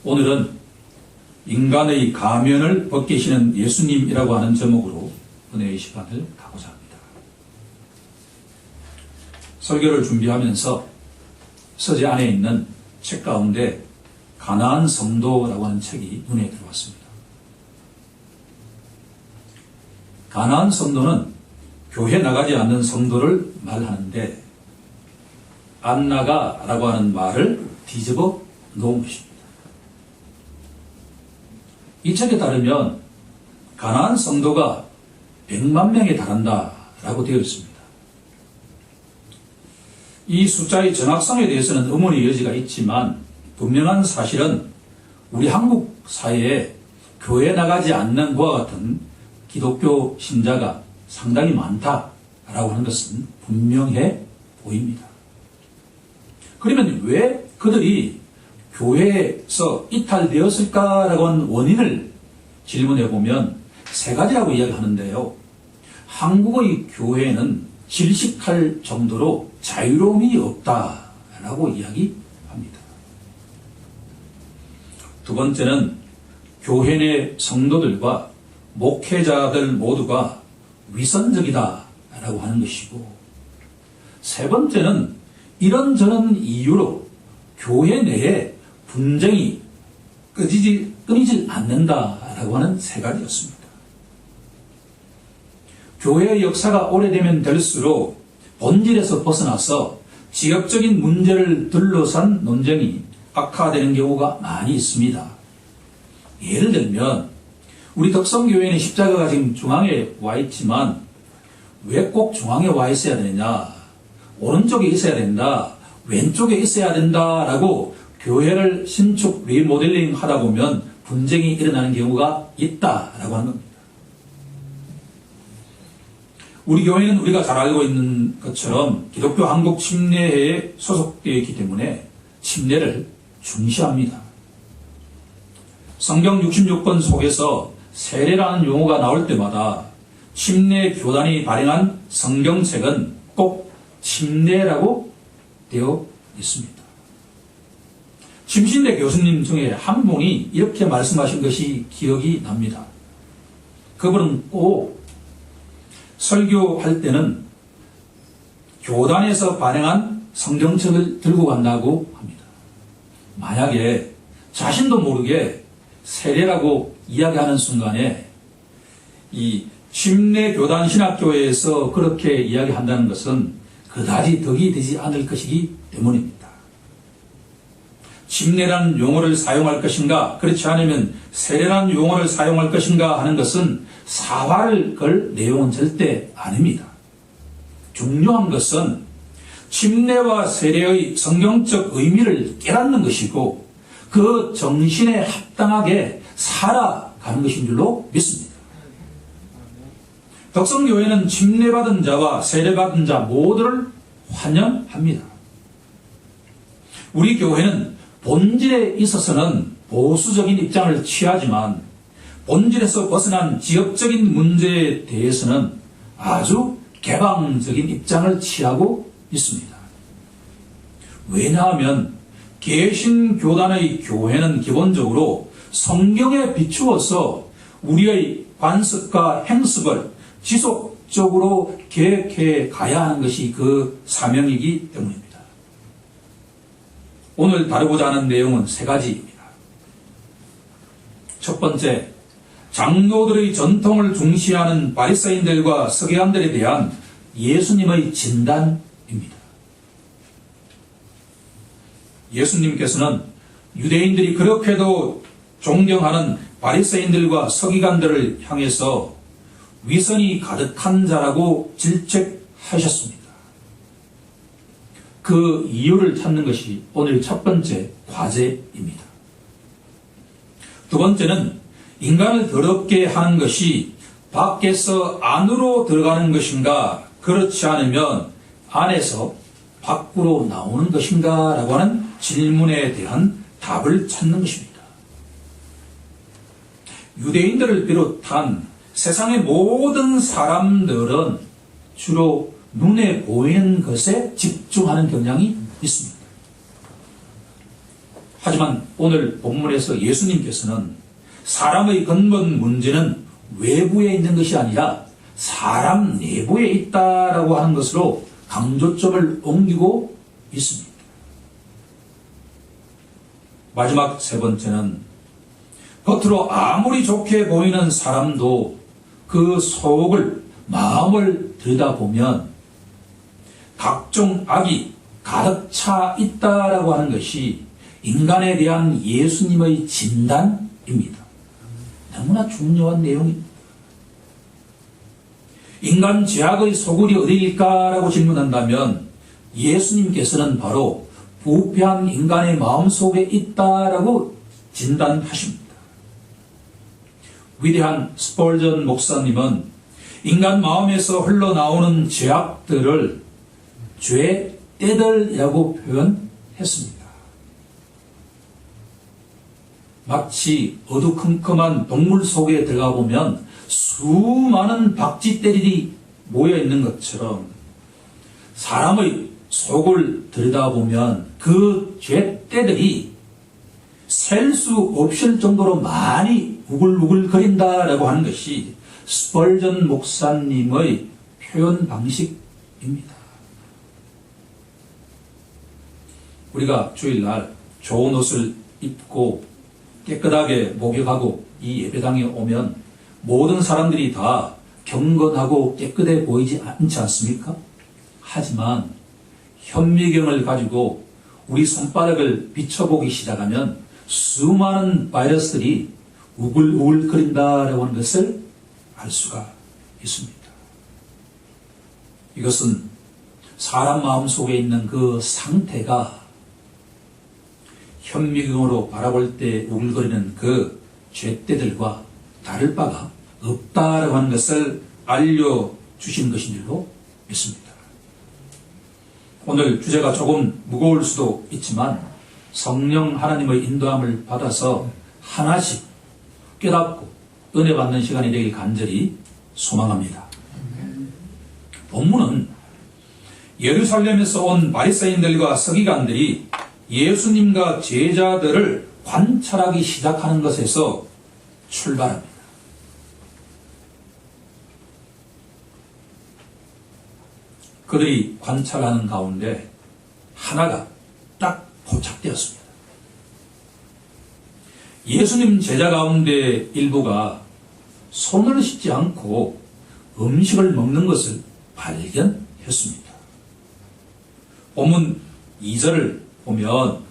오늘은 인간의 가면을 벗기시는 예수님이라고 하는 제목으로 은혜의 시간을 가고자 합니다. 설교를 준비하면서 서재 안에 있는 책 가운데 가나안 성도라고 하는 책이 눈에 들어왔습니다. 가나안 성도는 교회 나가지 않는 성도를 말하는데 안 나가라고 하는 말을 뒤집어 놓은 것입니다. 이 책에 따르면 가나안 성도가 100만 명에 달한다라고 되어 있습니다. 이 숫자의 정확성에 대해서는 의문의 여지가 있지만 분명한 사실은 우리 한국 사회에 교회 나가지 않는 것과 같은 기독교 신자가 상당히 많다라고 하는 것은 분명해 보입니다. 그러면 왜 그들이 교회에서 이탈되었을까라고 하는 원인을 질문해 보면 세 가지라고 이야기하는데요. 한국의 교회는 질식할 정도로 자유로움이 없다라고 이야기합니다. 두 번째는 교회 내 성도들과 목회자들 모두가 위선적이다라고 하는 것이고, 세 번째는 이런저런 이유로 교회 내에 분쟁이 끊이질 않는다라고 하는 세 가지였습니다. 교회의 역사가 오래되면 될수록 본질에서 벗어나서 지역적인 문제를 둘러싼 논쟁이 악화되는 경우가 많이 있습니다. 예를 들면 우리 덕성교회는 십자가가 지금 중앙에 와 있지만 왜 꼭 중앙에 와 있어야 되느냐, 오른쪽에 있어야 된다, 왼쪽에 있어야 된다라고 교회를 신축 리모델링 하다 보면 분쟁이 일어나는 경우가 있다라고 하는 겁니다. 우리 교회는 우리가 잘 알고 있는 것처럼 기독교 한국 침례회에 소속되어 있기 때문에 침례를 중시합니다. 성경 66권 속에서 세례라는 용어가 나올 때마다 침례 교단이 발행한 성경책은 꼭 침례라고 되어 있습니다. 침신대 교수님 중에 한 분이 이렇게 말씀하신 것이 기억이 납니다. 그분은 꼭 설교할 때는 교단에서 발행한 성경책을 들고 간다고 합니다. 만약에 자신도 모르게 세례라고 이야기하는 순간에 이 침례 교단 신학교에서 그렇게 이야기한다는 것은 그다지 덕이 되지 않을 것이기 때문입니다. 침례라는 용어를 사용할 것인가, 그렇지 않으면 세례라는 용어를 사용할 것인가 하는 것은 사활을 걸 내용은 절대 아닙니다. 중요한 것은 침례와 세례의 성경적 의미를 깨닫는 것이고 그 정신에 합당하게 살아가는 것인 줄로 믿습니다. 덕성교회는 침례받은 자와 세례받은 자 모두를 환영합니다. 우리 교회는 본질에 있어서는 보수적인 입장을 취하지만 본질에서 벗어난 지역적인 문제에 대해서는 아주 개방적인 입장을 취하고 있습니다. 왜냐하면 개신교단의 교회는 기본적으로 성경에 비추어서 우리의 관습과 행습을 지속적으로 계획해 가야 하는 것이 그 사명이기 때문입니다. 오늘 다루고자 하는 내용은 세 가지입니다. 첫 번째, 장로들의 전통을 중시하는 바리새인들과 서기관들에 대한 예수님의 진단입니다. 예수님께서는 유대인들이 그렇게도 존경하는 바리새인들과 서기관들을 향해서 위선이 가득한 자라고 질책하셨습니다. 그 이유를 찾는 것이 오늘 첫 번째 과제입니다. 두 번째는 인간을 더럽게 하는 것이 밖에서 안으로 들어가는 것인가, 그렇지 않으면 안에서 밖으로 나오는 것인가 라고 하는 질문에 대한 답을 찾는 것입니다. 유대인들을 비롯한 세상의 모든 사람들은 주로 눈에 보이는 것에 집중하는 경향이 있습니다. 하지만 오늘 본문에서 예수님께서는 사람의 근본 문제는 외부에 있는 것이 아니라 사람 내부에 있다라고 하는 것으로 강조점을 옮기고 있습니다. 마지막 세 번째는 겉으로 아무리 좋게 보이는 사람도 그 속을, 마음을 들여다보면 각종 악이 가득 차 있다라고 하는 것이 인간에 대한 예수님의 진단입니다. 너무나 중요한 내용입니다. 인간 죄악의 소굴이 어디일까라고 질문한다면 예수님께서는 바로 부패한 인간의 마음속에 있다라고 진단하십니다. 위대한 스펄전 목사님은 인간 마음에서 흘러나오는 죄악들을 죄 떼들이라고 표현했습니다. 마치 어두컴컴한 동물 속에 들어가 보면 수많은 박쥐떼들이 모여 있는 것처럼 사람의 속을 들여다보면 그 죄떼들이 셀 수 없을 정도로 많이 우글우글거린다라고 하는 것이 스펄전 목사님의 표현 방식입니다. 우리가 주일날 좋은 옷을 입고 깨끗하게 목욕하고 이 예배당에 오면 모든 사람들이 다 경건하고 깨끗해 보이지 않지 않습니까? 하지만 현미경을 가지고 우리 손바닥을 비춰보기 시작하면 수많은 바이러스들이 우글우글거린다라고 하는 것을 알 수가 있습니다. 이것은 사람 마음속에 있는 그 상태가 현미경으로 바라볼 때 우글거리는 그 죄떼들과 다를 바가 없다라고 하는 것을 알려주신 것인 줄로 믿습니다. 오늘 주제가 조금 무거울 수도 있지만 성령 하나님의 인도함을 받아서 하나씩 깨닫고 은혜 받는 시간이 되길 간절히 소망합니다. 본문은 예루살렘에서 온 바리새인들과 서기관들이 예수님과 제자들을 관찰하기 시작하는 것에서 출발합니다. 그들이 관찰하는 가운데 하나가 딱 포착되었습니다. 예수님 제자 가운데 일부가 손을 씻지 않고 음식을 먹는 것을 발견했습니다. 본문 2절을 보면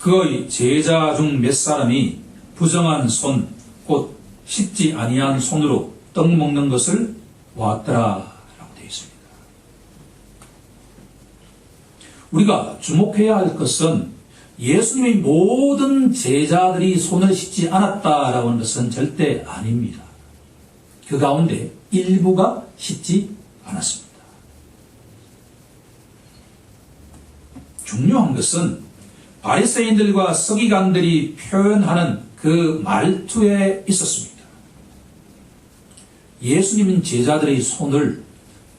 그의 제자 중 몇 사람이 부정한 손, 곧 씻지 아니한 손으로 떡 먹는 것을 보았더라 라고 되어 있습니다. 우리가 주목해야 할 것은 예수님의 모든 제자들이 손을 씻지 않았다라고 하는 것은 절대 아닙니다. 그 가운데 일부가 씻지 않았습니다. 중요한 것은 바리새인들과 서기관들이 표현하는 그 말투에 있었습니다. 예수님은 제자들의 손을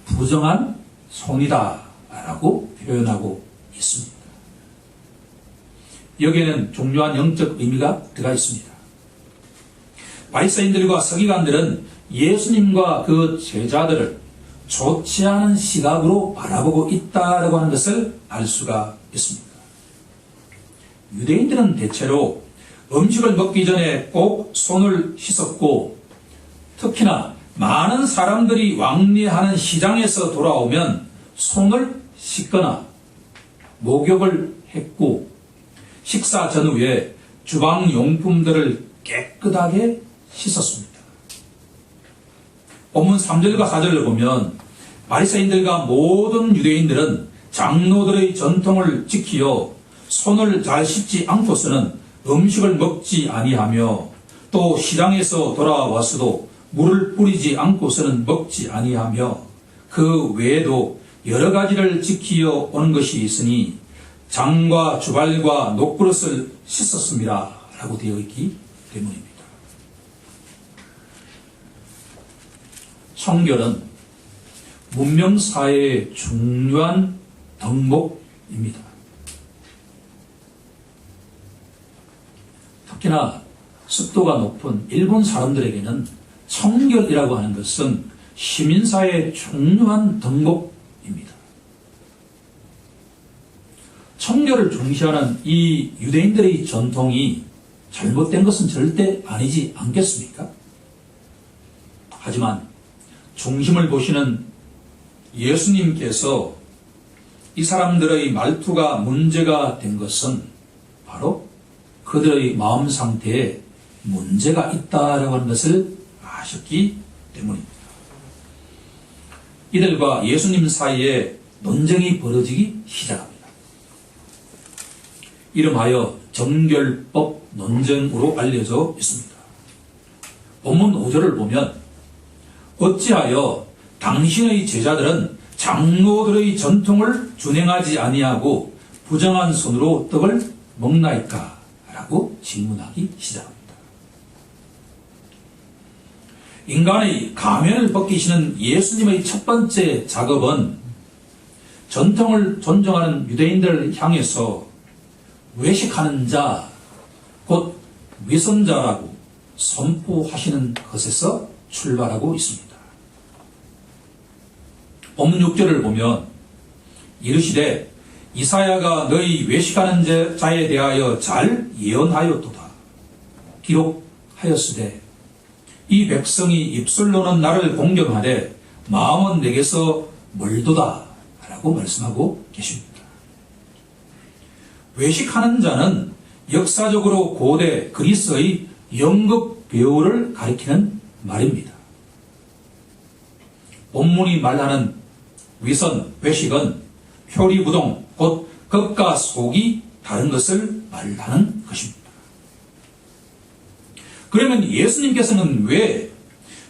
부정한 손이다 라고 표현하고 있습니다. 여기에는 중요한 영적 의미가 들어가 있습니다. 바리새인들과 서기관들은 예수님과 그 제자들을 좋지 않은 시각으로 바라보고 있다라고 하는 것을 알 수가 있습니다. 유대인들은 대체로 음식을 먹기 전에 꼭 손을 씻었고 특히나 많은 사람들이 왕래하는 시장에서 돌아오면 손을 씻거나 목욕을 했고 식사 전후에 주방용품들을 깨끗하게 씻었습니다. 본문 3절과 4절을 보면 바리새인들과 모든 유대인들은 장로들의 전통을 지키어 손을 잘 씻지 않고서는 음식을 먹지 아니하며 또 시장에서 돌아왔어도 물을 뿌리지 않고서는 먹지 아니하며 그 외에도 여러 가지를 지키어 오는 것이 있으니 장과 주발과 녹그릇을 씻었습니다 라고 되어 있기 때문입니다. 청결은 문명사회의 중요한 덕목입니다. 특히나 습도가 높은 일본 사람들에게는 청결이라고 하는 것은 시민사회의 중요한 덕목입니다. 청결을 중시하는 이 유대인들의 전통이 잘못된 것은 절대 아니지 않겠습니까? 하지만 중심을 보시는 예수님께서 이 사람들의 말투가 문제가 된 것은 바로 그들의 마음 상태에 문제가 있다라고 하는 것을 아셨기 때문입니다. 이들과 예수님 사이에 논쟁이 벌어지기 시작합니다. 이름하여 정결법 논쟁으로 알려져 있습니다. 본문 5절을 보면 어찌하여 당신의 제자들은 장로들의 전통을 준행하지 아니하고 부정한 손으로 떡을 먹나이까? 라고 질문하기 시작합니다. 인간의 가면을 벗기시는 예수님의 첫 번째 작업은 전통을 존중하는 유대인들을 향해서 외식하는 자, 곧 위선자라고 선포하시는 것에서 출발하고 있습니다. 본문 6절을 보면 이르시되 이사야가 너희 외식하는 자에 대하여 잘 예언하였도다. 기록하였으되 이 백성이 입술로는 나를 공경하되 마음은 내게서 멀도다 라고 말씀하고 계십니다. 외식하는 자는 역사적으로 고대 그리스의 연극 배우를 가리키는 말입니다. 본문이 말하는 위선, 외식은 표리부동, 곧 겉과 속이 다른 것을 말하는 것입니다. 그러면 예수님께서는 왜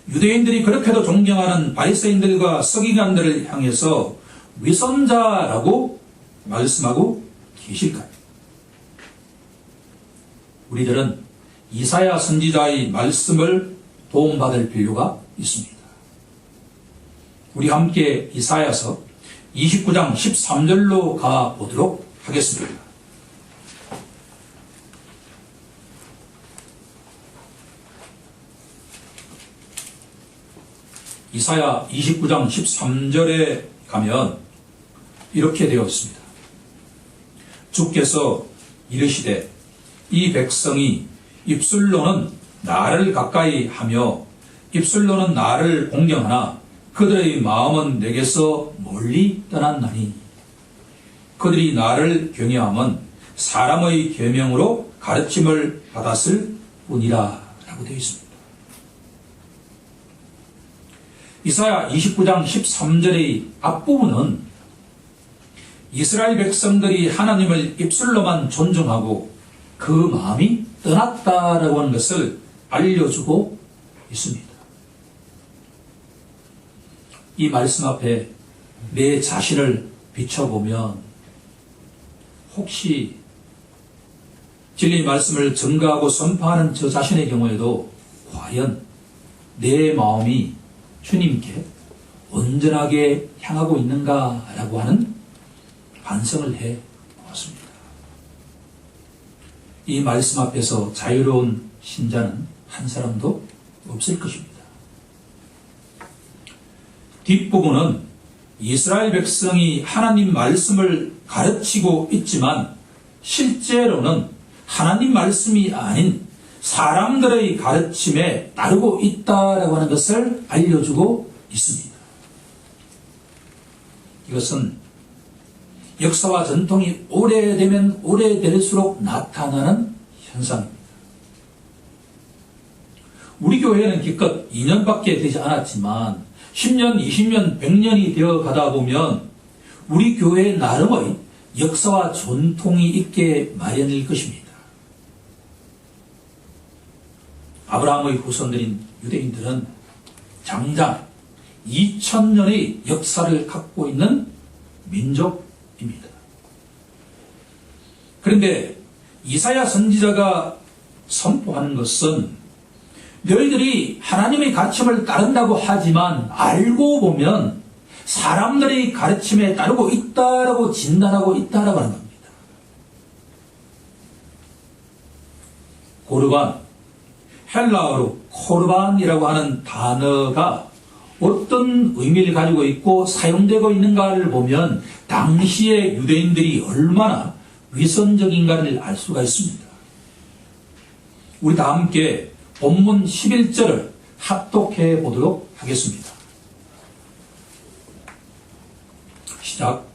유대인들이 그렇게도 존경하는 바리새인들과 서기관들을 향해서 위선자라고 말씀하고 계실까요? 우리들은 이사야 선지자의 말씀을 도움받을 필요가 있습니다. 우리 함께 이사야서 29장 13절로 가보도록 하겠습니다. 이사야 29장 13절에 가면 이렇게 되어 있습니다. 주께서 이르시되 이 백성이 입술로는 나를 가까이 하며 입술로는 나를 공경하나 그들의 마음은 내게서 멀리 떠났나니 그들이 나를 경외함은 사람의 계명으로 가르침을 받았을 뿐이라 라고 되어 있습니다. 이사야 29장 13절의 앞부분은 이스라엘 백성들이 하나님을 입술로만 존중하고 그 마음이 떠났다라고 하는 것을 알려주고 있습니다. 이 말씀 앞에 내 자신을 비춰보면 혹시 진리의 말씀을 증거하고 선포하는 저 자신의 경우에도 과연 내 마음이 주님께 온전하게 향하고 있는가라고 하는 반성을 해 보았습니다. 이 말씀 앞에서 자유로운 신자는 한 사람도 없을 것입니다. 뒷부분은 이스라엘 백성이 하나님 말씀을 가르치고 있지만 실제로는 하나님 말씀이 아닌 사람들의 가르침에 따르고 있다라고 하는 것을 알려주고 있습니다. 이것은 역사와 전통이 오래되면 오래될수록 나타나는 현상입니다. 우리 교회는 기껏 2년밖에 되지 않았지만 10년, 20년, 100년이 되어 가다 보면 우리 교회의 나름의 역사와 전통이 있게 마련일 것입니다. 아브라함의 후손들인 유대인들은 장장 2000년의 역사를 갖고 있는 민족입니다. 그런데 이사야 선지자가 선포하는 것은 너희들이 하나님의 가르침을 따른다고 하지만 알고 보면 사람들의 가르침에 따르고 있다라고 진단하고 있다라고 하는 겁니다. 고르반, 헬라어로 코르반이라고 하는 단어가 어떤 의미를 가지고 있고 사용되고 있는가를 보면 당시의 유대인들이 얼마나 위선적인가를 알 수가 있습니다. 우리 다 함께 본문 11절을 합독해 보도록 하겠습니다. 시작.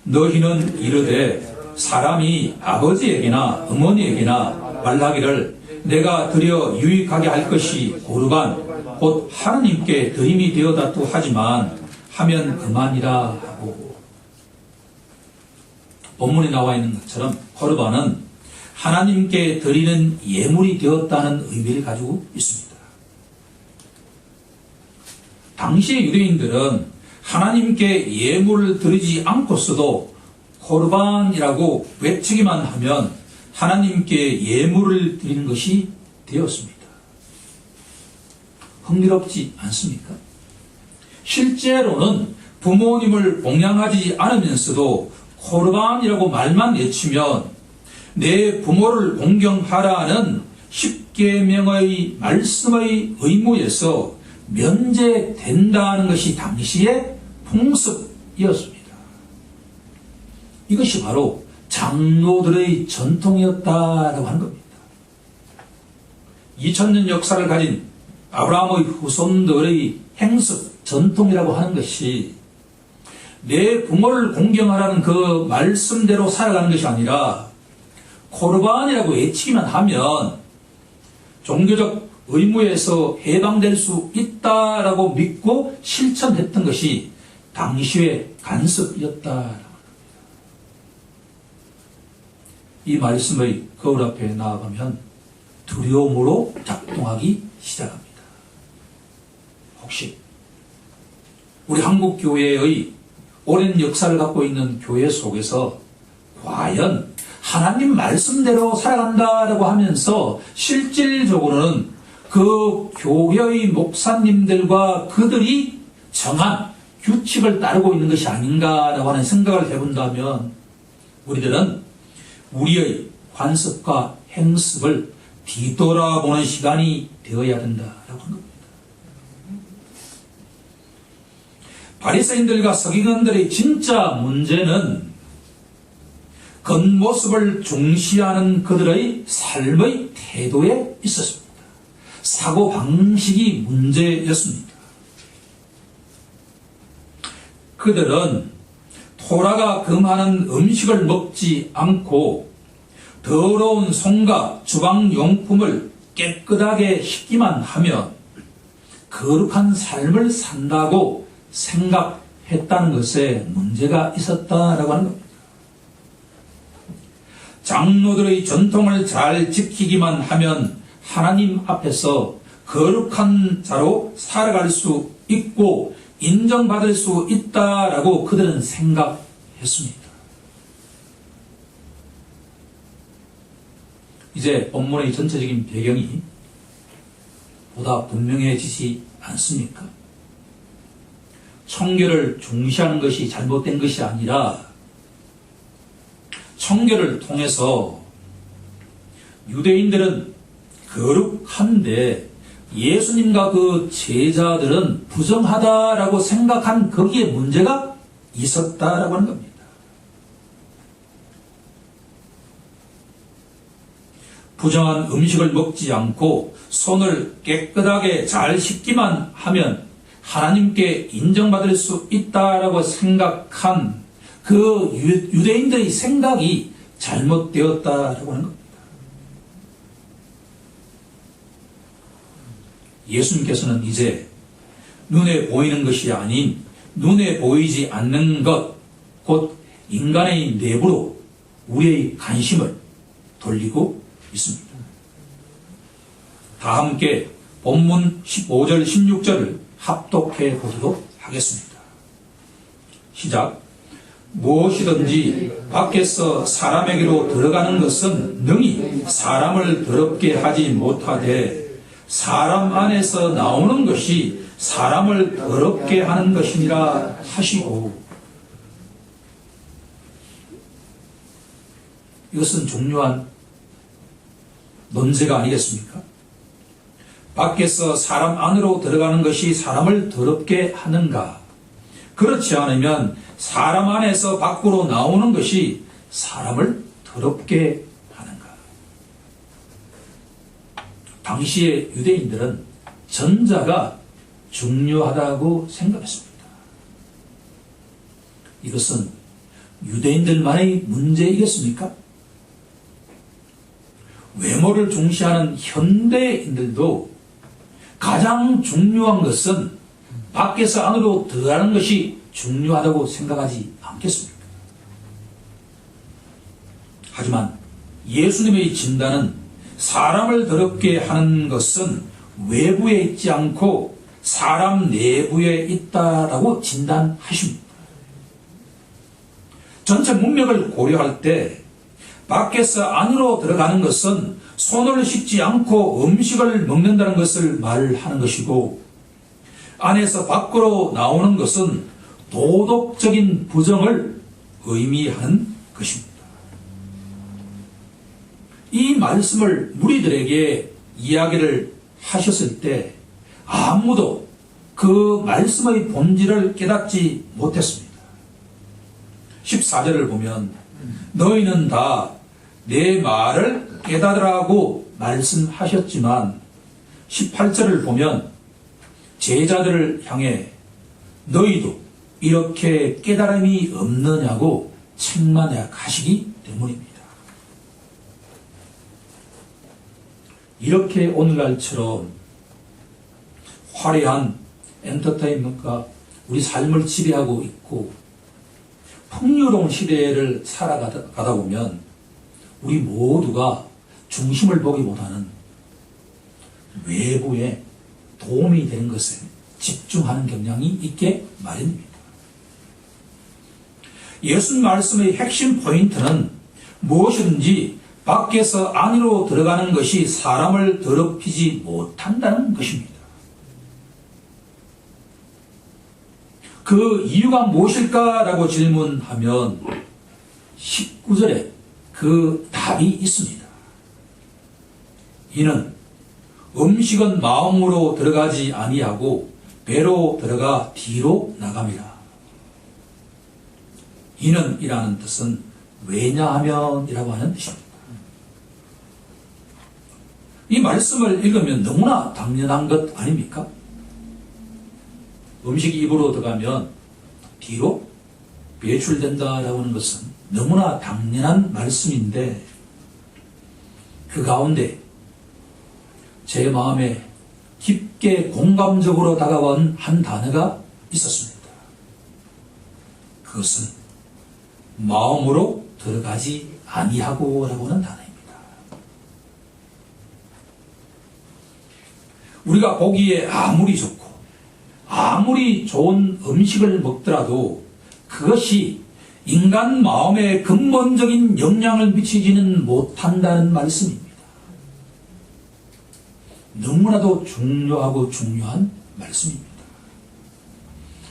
너희는 이르되 사람이 아버지에게나 어머니에게나 말하기를 내가 드려 유익하게 할 것이 고르반 곧 하느님께 드림이 되어다투 하지만 하면 그만이라 하고. 본문에 나와 있는 것처럼 고르반은 하나님께 드리는 예물이 되었다는 의미를 가지고 있습니다. 당시의 유대인들은 하나님께 예물을 드리지 않고서도 고르반이라고 외치기만 하면 하나님께 예물을 드리는 것이 되었습니다. 흥미롭지 않습니까? 실제로는 부모님을 봉양하지 않으면서도 고르반이라고 말만 외치면 내 부모를 공경하라는 십계명의 말씀의 의무에서 면제된다는 것이 당시의 풍습이었습니다. 이것이 바로 장로들의 전통이었다라고 하는 겁니다. 2000년 역사를 가진 아브라함의 후손들의 행습, 전통이라고 하는 것이 내 부모를 공경하라는 그 말씀대로 살아가는 것이 아니라 코르반이라고 외치기만 하면 종교적 의무에서 해방될 수 있다라고 믿고 실천했던 것이 당시의 간섭이었다. 이 말씀의 거울 앞에 나아가면 두려움으로 작동하기 시작합니다. 혹시 우리 한국교회의 오랜 역사를 갖고 있는 교회 속에서 과연 하나님 말씀대로 살아간다라고 하면서 실질적으로는 그 교회의 목사님들과 그들이 정한 규칙을 따르고 있는 것이 아닌가라고 하는 생각을 해본다면 우리들은 우리의 관습과 행습을 뒤돌아보는 시간이 되어야 된다라고 하는 겁니다. 바리새인들과 서기관들의 진짜 문제는 겉모습을 중시하는 그들의 삶의 태도에 있었습니다. 사고방식이 문제였습니다. 그들은 토라가 금하는 음식을 먹지 않고 더러운 손과 주방용품을 깨끗하게 씻기만 하면 거룩한 삶을 산다고 생각했다는 것에 문제가 있었다라고 하는 겁니다. 장로들의 전통을 잘 지키기만 하면 하나님 앞에서 거룩한 자로 살아갈 수 있고 인정받을 수 있다라고 그들은 생각했습니다. 이제 본문의 전체적인 배경이 보다 분명해지지 않습니까? 청결을 중시하는 것이 잘못된 것이 아니라 청결을 통해서 유대인들은 거룩한데 예수님과 그 제자들은 부정하다라고 생각한 거기에 문제가 있었다라고 하는 겁니다. 부정한 음식을 먹지 않고 손을 깨끗하게 잘 씻기만 하면 하나님께 인정받을 수 있다라고 생각한 그 유대인들의 생각이 잘못되었다라고 하는 겁니다. 예수님께서는 이제 눈에 보이는 것이 아닌 눈에 보이지 않는 것, 곧 인간의 내부로 우리의 관심을 돌리고 있습니다. 다 함께 본문 15절, 16절을 합독해 보도록 하겠습니다. 시작. 무엇이든지 밖에서 사람에게로 들어가는 것은 능히 사람을 더럽게 하지 못하되 사람 안에서 나오는 것이 사람을 더럽게 하는 것이니라 하시고. 이것은 중요한 논제가 아니겠습니까? 밖에서 사람 안으로 들어가는 것이 사람을 더럽게 하는가? 그렇지 않으면 사람 안에서 밖으로 나오는 것이 사람을 더럽게 하는가? 당시의 유대인들은 전자가 중요하다고 생각했습니다. 이것은 유대인들만의 문제이겠습니까? 외모를 중시하는 현대인들도 가장 중요한 것은 밖에서 안으로 들어가는 것이 중요하다고 생각하지 않겠습니까? 하지만 예수님의 진단은 사람을 더럽게 하는 것은 외부에 있지 않고 사람 내부에 있다라고 진단하십니다. 전체 문맥을 고려할 때 밖에서 안으로 들어가는 것은 손을 씻지 않고 음식을 먹는다는 것을 말하는 것이고, 안에서 밖으로 나오는 것은 도덕적인 부정을 의미하는 것입니다. 이 말씀을 무리들에게 이야기를 하셨을 때 아무도 그 말씀의 본질을 깨닫지 못했습니다. 14절을 보면 너희는 다 내 말을 깨달으라고 말씀하셨지만, 18절을 보면 제자들을 향해 너희도 이렇게 깨달음이 없느냐고 책망하시기 때문입니다. 이렇게 오늘날처럼 화려한 엔터테인먼트가 우리 삶을 지배하고 있고 풍요로운 시대를 살아가다 보면 우리 모두가 중심을 보기보다는 외부에 도움이 되는 것에 집중하는 경향이 있게 마련입니다. 예수님 말씀의 핵심 포인트는 무엇이든지 밖에서 안으로 들어가는 것이 사람을 더럽히지 못한다는 것입니다. 그 이유가 무엇일까라고 질문하면 19절에 그 답이 있습니다. 이는 음식은 마음으로 들어가지 아니하고 배로 들어가 뒤로 나갑니다. 이는 이라는 뜻은 왜냐하면 이라고 하는 뜻입니다. 이 말씀을 읽으면 너무나 당연한 것 아닙니까? 음식이 입으로 들어가면 뒤로 배출된다라고 하는 것은 너무나 당연한 말씀인데, 그 가운데 제 마음에 깊게 공감적으로 다가온 한 단어가 있었습니다. 그것은 마음으로 들어가지 아니하고 라고 하는 단어입니다. 우리가 보기에 아무리 좋고 아무리 좋은 음식을 먹더라도 그것이 인간 마음에 근본적인 영향을 미치지는 못한다는 말씀입니다. 너무나도 중요하고 중요한 말씀입니다.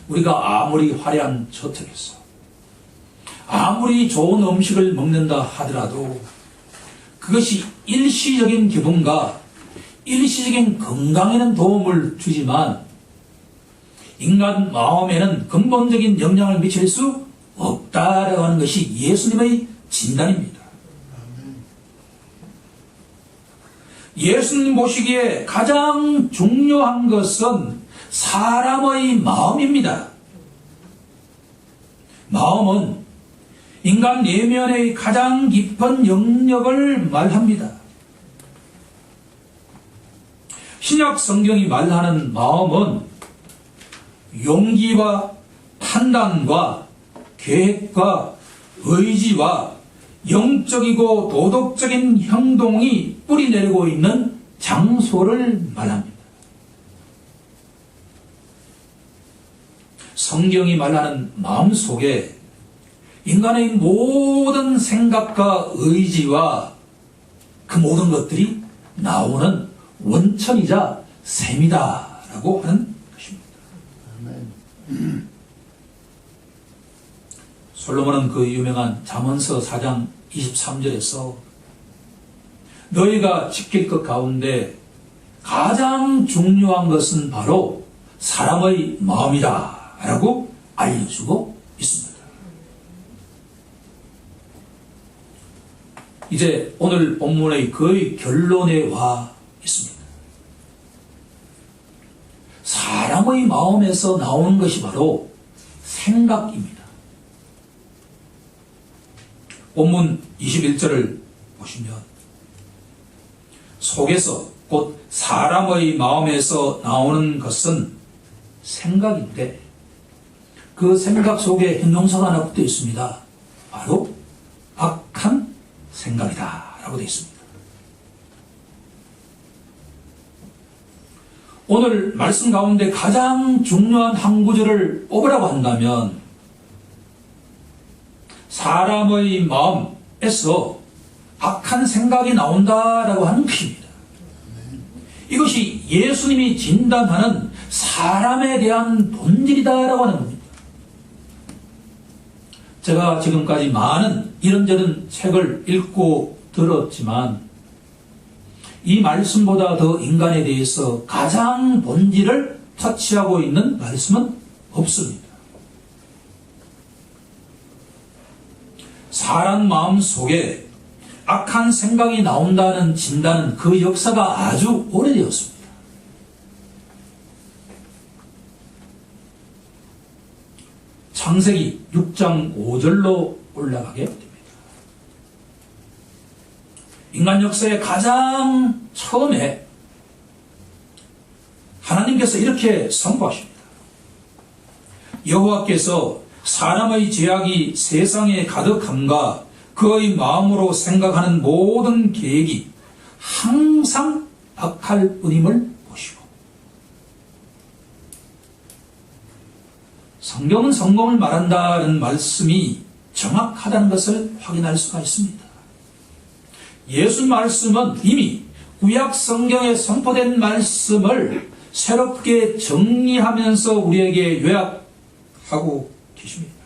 우리가 아무리 화려한 저택에서 아무리 좋은 음식을 먹는다 하더라도 그것이 일시적인 기분과 일시적인 건강에는 도움을 주지만 인간 마음에는 근본적인 영향을 미칠 수 없다라고 하는 것이 예수님의 진단입니다. 예수님 보시기에 가장 중요한 것은 사람의 마음입니다. 마음은 인간 내면의 가장 깊은 영역을 말합니다. 신약 성경이 말하는 마음은 용기와 판단과 계획과 의지와 영적이고 도덕적인 행동이 뿌리내리고 있는 장소를 말합니다. 성경이 말하는 마음속에 인간의 모든 생각과 의지와 그 모든 것들이 나오는 원천이자 셈이다라고 하는 것입니다. 솔로몬은 그 유명한 잠언서 4장 23절에서 너희가 지킬 것 가운데 가장 중요한 것은 바로 사람의 마음이다 라고 알려주고 있습니다. 이제 오늘 본문의 거의 결론에 와 있습니다. 사람의 마음에서 나오는 것이 바로 생각입니다. 본문 21절을 보시면 속에서 곧 사람의 마음에서 나오는 것은 생각인데 그 생각 속에 형용사가 하나 붙어 있습니다. 바로 악한 생각이다 라고 되어 있습니다. 오늘 말씀 가운데 가장 중요한 한 구절을 뽑으라고 한다면 사람의 마음에서 악한 생각이 나온다라고 하는 것입니다. 이것이 예수님이 진단하는 사람에 대한 본질이다라고 하는 겁니다. 제가 지금까지 많은 이런저런 책을 읽고 들었지만 이 말씀보다 더 인간에 대해서 가장 본질을 터치하고 있는 말씀은 없습니다. 사람 마음 속에 악한 생각이 나온다는 진단은 그 역사가 아주 오래되었습니다. 창세기 6장 5절로 올라가게 됩니다. 인간 역사의 가장 처음에 하나님께서 이렇게 선포하십니다. 여호와께서 사람의 죄악이 세상에 가득함과 그의 마음으로 생각하는 모든 계획이 항상 악할 뿐임을 보시고, 성경은 성공을 말한다는 말씀이 정확하다는 것을 확인할 수가 있습니다. 예수 말씀은 이미 구약 성경에 선포된 말씀을 새롭게 정리하면서 우리에게 요약하고 계십니다.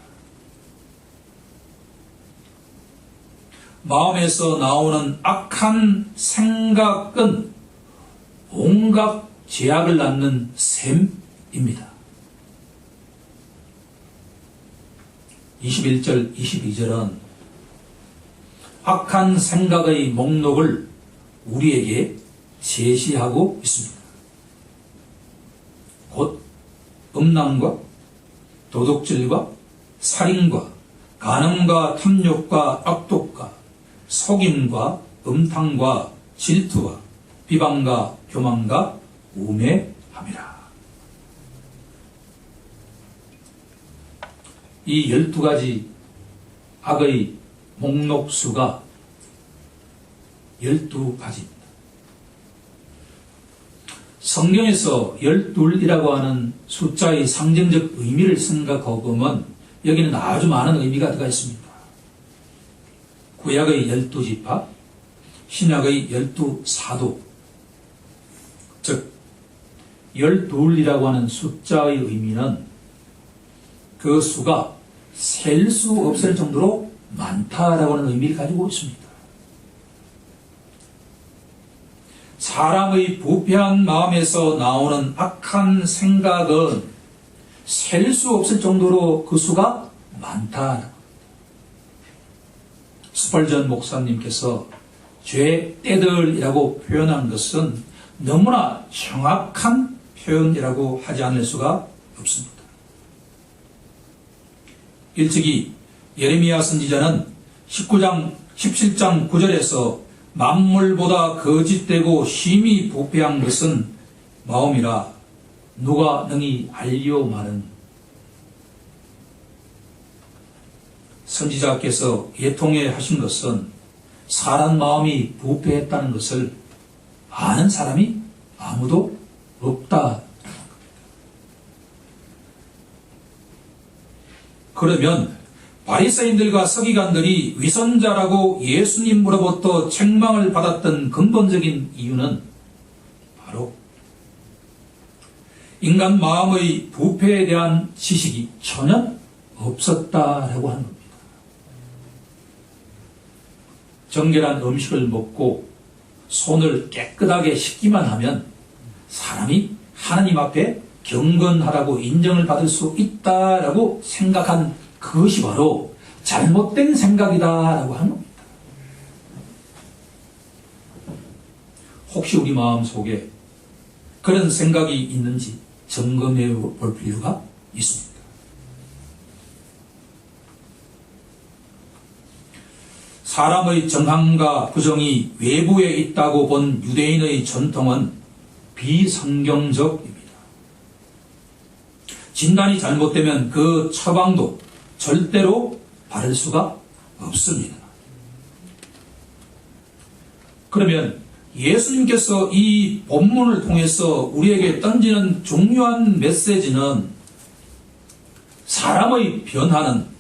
마음에서 나오는 악한 생각은 온갖 죄악을 낳는 셈입니다. 21절, 22절은 악한 생각의 목록을 우리에게 제시하고 있습니다. 곧 음란과 도둑질과 살인과 간음과 탐욕과 악독과 속임과 음탕과 질투와 비방과 교만과 우매함이라. 이 12가지 악의 목록수가 12가지입니다. 성경에서 12이라고 하는 숫자의 상징적 의미를 생각하고 보면 여기는 아주 많은 의미가 들어가 있습니다. 구약의 12지파, 신약의 12사도, 즉 12이라고 하는 숫자의 의미는 그 수가 셀 수 없을 정도로 많다라고 하는 의미를 가지고 있습니다. 사람의 부패한 마음에서 나오는 악한 생각은 셀 수 없을 정도로 그 수가 많다. 스펄전 목사님께서 죄 떼들이라고 표현한 것은 너무나 정확한 표현이라고 하지 않을 수가 없습니다. 일찍이 예레미야 선지자는 17장 9절에서 만물보다 거짓되고 심히 부패한 것은 마음이라 누가 능히 알리오마는. 선지자께서 예통해 하신 것은 사람 마음이 부패했다는 것을 아는 사람이 아무도 없다. 그러면 바리새인들과 서기관들이 위선자라고 예수님으로부터 책망을 받았던 근본적인 이유는 바로 인간 마음의 부패에 대한 지식이 전혀 없었다라고 하는 겁니다. 정결한 음식을 먹고 손을 깨끗하게 씻기만 하면 사람이 하나님 앞에 경건하다고 인정을 받을 수 있다라고 생각한 그것이 바로 잘못된 생각이다라고 하는 겁니다. 혹시 우리 마음속에 그런 생각이 있는지 점검해 볼 필요가 있습니다. 사람의 정함과 부정이 외부에 있다고 본 유대인의 전통은 비성경적입니다. 진단이 잘못되면 그 처방도 절대로 바를 수가 없습니다. 그러면 예수님께서 이 본문을 통해서 우리에게 던지는 중요한 메시지는 사람의 변화는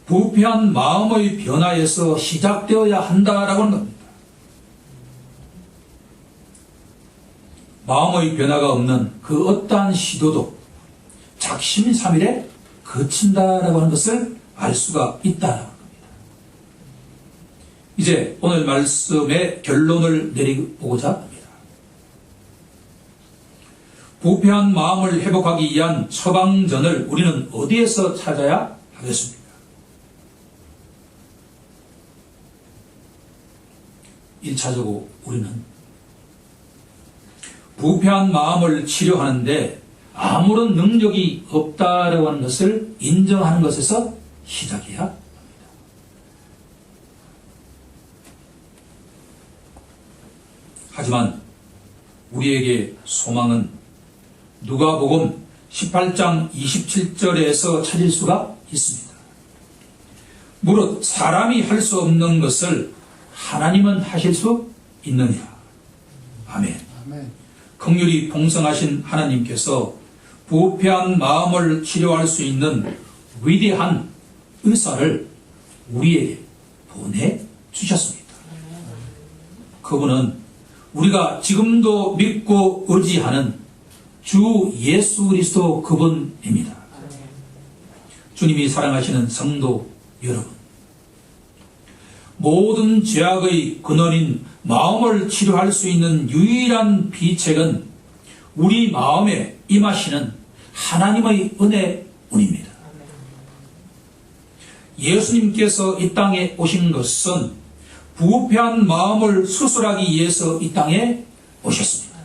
부패한 마음의 변화에서 시작되어야 한다라고 하는 겁니다. 마음의 변화가 없는 그 어떠한 시도도 작심삼일에 그친다라고 하는 것을 알 수가 있다라고 합니다. 이제 오늘 말씀의 결론을 내려보고자 합니다. 부패한 마음을 회복하기 위한 처방전을 우리는 어디에서 찾아야 하겠습니까? 1차적으로 우리는 부패한 마음을 치료하는데 아무런 능력이 없다라고 하는 것을 인정하는 것에서 시작해야 합니다. 하지만 우리에게 소망은 누가복음 18장 27절에서 찾을 수가 있습니다. 무릇 사람이 할 수 없는 것을 하나님은 하실 수 있느니라. 아멘. 긍휼이 풍성하신 하나님께서 부패한 마음을 치료할 수 있는 위대한 의사를 우리에게 보내주셨습니다. 그분은 우리가 지금도 믿고 의지하는 주 예수 그리스도 그분입니다. 주님이 사랑하시는 성도 여러분, 모든 죄악의 근원인 마음을 치료할 수 있는 유일한 비책은 우리 마음에 임하시는 하나님의 은혜뿐입니다. 예수님께서 이 땅에 오신 것은 부패한 마음을 수술하기 위해서 이 땅에 오셨습니다.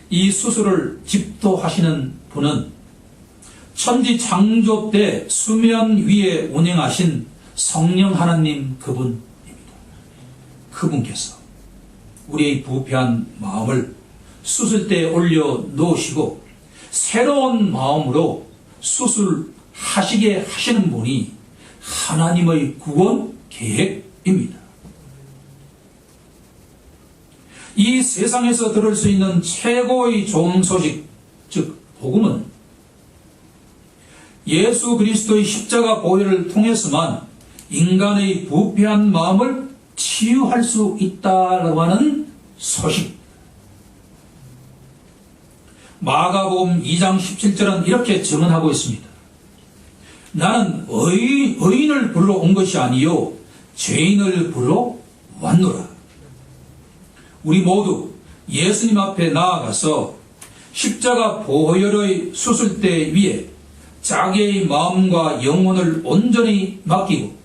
이 수술을 집도하시는 분은 천지 창조 때 수면 위에 운행하신 성령 하나님 그분입니다. 그분께서 우리의 부패한 마음을 수술대에 올려 놓으시고 새로운 마음으로 수술하시게 하시는 분이 하나님의 구원 계획입니다. 이 세상에서 들을 수 있는 최고의 좋은 소식, 즉 복음은 예수 그리스도의 십자가 보혈을 통해서만 인간의 부패한 마음을 치유할 수 있다라고 하는 소식. 마가복음 2장 17절은 이렇게 증언하고 있습니다. 나는 의인을 불러 온 것이 아니요 죄인을 불러 왔노라. 우리 모두 예수님 앞에 나아가서 십자가 보혈의 수술대 위에 자기의 마음과 영혼을 온전히 맡기고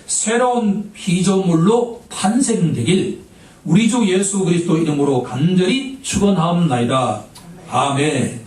새로운 피조물로 탄생되길 우리 주 예수 그리스도 이름으로 간절히 축원하옵나이다. 아멘.